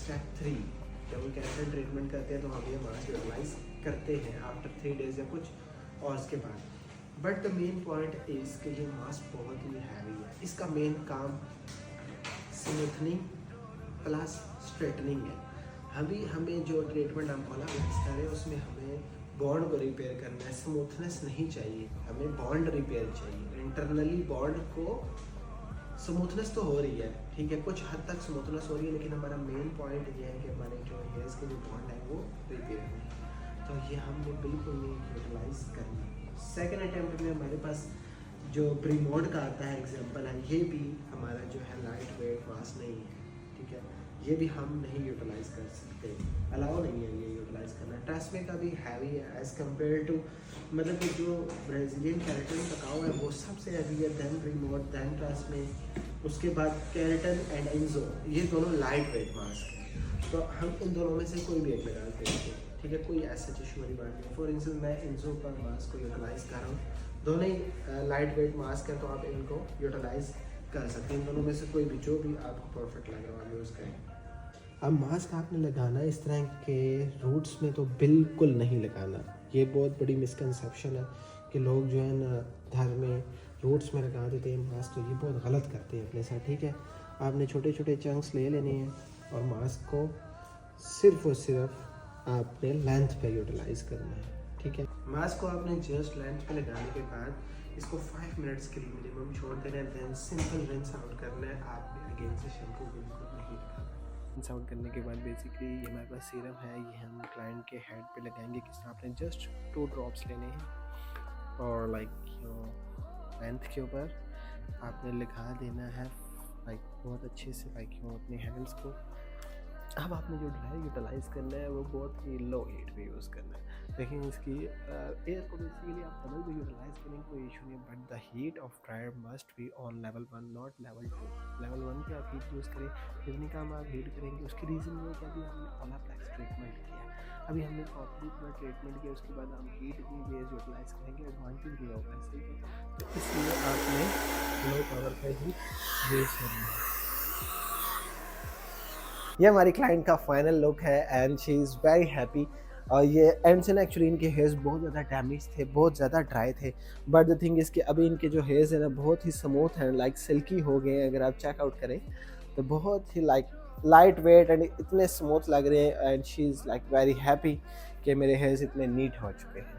Step 3, जब हम keratin treatment करते हैं तो हम ये मास्क यूटिलाइज करते हैं आफ्टर 3 डेज या कुछ और के बाद। But the main point is कि ये मास्क बहुत ही हैवी है। इसका मेन काम स्मूथनिंग प्लस स्ट्रेटनिंग है। हमें जो ट्रीटमेंट हम ओला ब्लैक्स कर रहे हैं उसमें हमें बॉन्ड को रिपेयर करना है, स्मूथनेस नहीं चाहिए, हमें बॉन्ड रिपेयर चाहिए। इंटरनली बॉन्ड को स्मूथनेस तो हो रही है, ठीक है, कुछ हद तक स्मूथनेस हो रही है, लेकिन हमारा मेन पॉइंट ये है कि हमारे जो हेयर्स के जो बॉन्ड है वो रिपेयर हो। तो ये हमने बिल्कुल नहीं यूटिलाइज करना। सेकेंड अटैम्प्ट में हमारे पास जो ब्रीमोड का आता है एग्जांपल है, ये भी हमारा जो है लाइट वेट मास्क नहीं है, ठीक है, ये भी हम नहीं यूटिलाइज कर सकते, अलाउ नहीं है ये यूटिलाइज करना। ट्रेसमे का भी हैवी है एज़ कम्पेयर टू, मतलब कि जो ब्राज़ीलियन केराटिन ककाओ है वो सबसे हैवी है, दैन ब्रीमोड, दैन ट्रेसमे, उसके बाद केराटिन एंड इंजो, ये दोनों लाइट वेट मास्क हैं। तो हम इन दोनों में से कोई भी एक लगा सकते हैं, ठीक है, कोई ऐसा इशू वाली बात नहीं। फॉर इंस्टेंस मैं इंजो का मास्क को यूटिलाइज कर रहा हूँ, दोनों ही लाइट वेट मास्क है, तो आप इनको यूटिलाइज कर सकते हैं। इन दोनों में से कोई भी जो भी आपको परफेक्ट लग रहा है आप यूज़ करें। अब मास्क आपने लगाना इस तरह के रूट्स में तो बिल्कुल नहीं लगाना। ये बहुत बड़ी मिसकंसेप्शन है कि लोग जो है ना घर में रूट्स में लगा देते हैं मास्क, तो ये बहुत गलत करते हैं अपने साथ, ठीक है। आपने छोटे छोटे चंक्स ले लेने हैं और मास्क को सिर्फ और सिर्फ आपने लेंथ पे यूटिलाइज करना है, ठीक है। मास्क को आपने जस्ट लेंथ पे लगाने के बाद इसको 5 मिनट्स के लिए मिनिमम छोड़ देना है, देन सिंपल रिंस आउट करना है। आपने अगेन से शैम्पू बिल्कुल नहीं लगाना। रिंस आउट करने के बाद बेसिकली ये हमारे पास सीरम है, ये हम क्लाइंट के हेड पे लगाएंगे। किस तरह आपने जस्ट 2 ड्रॉप्स लेने हैं और लाइक लेंथ के ऊपर आपने लगा देना है, लाइक बहुत अच्छे से, लाइक अपने हैंड्स को। अब आपने जो ड्राई यूटिलाइज़ करना है वो बहुत ही लो हीट पे यूज़ करना है। लेकिन इसकी एयर को बेसिकली आप डबल भी यूटिलाइज़ करेंगे कोई इशू नहीं, but the heat of dryer must be on level 1 not level 2। Level 1 पे आप हीट यूज़ करें, जितनी काम आप हीट करेंगे। उसकी रीज़न ये है कि अभी हमने ओला ब्लैक्स ट्रीटमेंट किया, अभी हमने कॉपी पर ट्रीटमेंट किया, उसके बाद हम हीट भी बेस यूटिलाइज़ करेंगे, एडवांटेज भी होगा इससे। तो इसलिए आपने लो पावर का ही यूज़ करना है। ये हमारी क्लाइंट का फाइनल लुक है and she is very happy. और ये एंड से एक्चुअली इनके हेयर्स बहुत ज़्यादा डैमेज थे, बहुत ज़्यादा ड्राई थे, बट द थिंग इज़ कि अभी इनके जो हेयर्स हैं ना बहुत ही स्मूथ हैं, लाइक सिल्की हो गए हैं। अगर आप चेकआउट करें तो बहुत ही लाइक लाइट वेट एंड इतने स्मूथ लग रहे हैं and she is like very happy कि मेरे हेयर्स इतने नीट हो चुके हैं।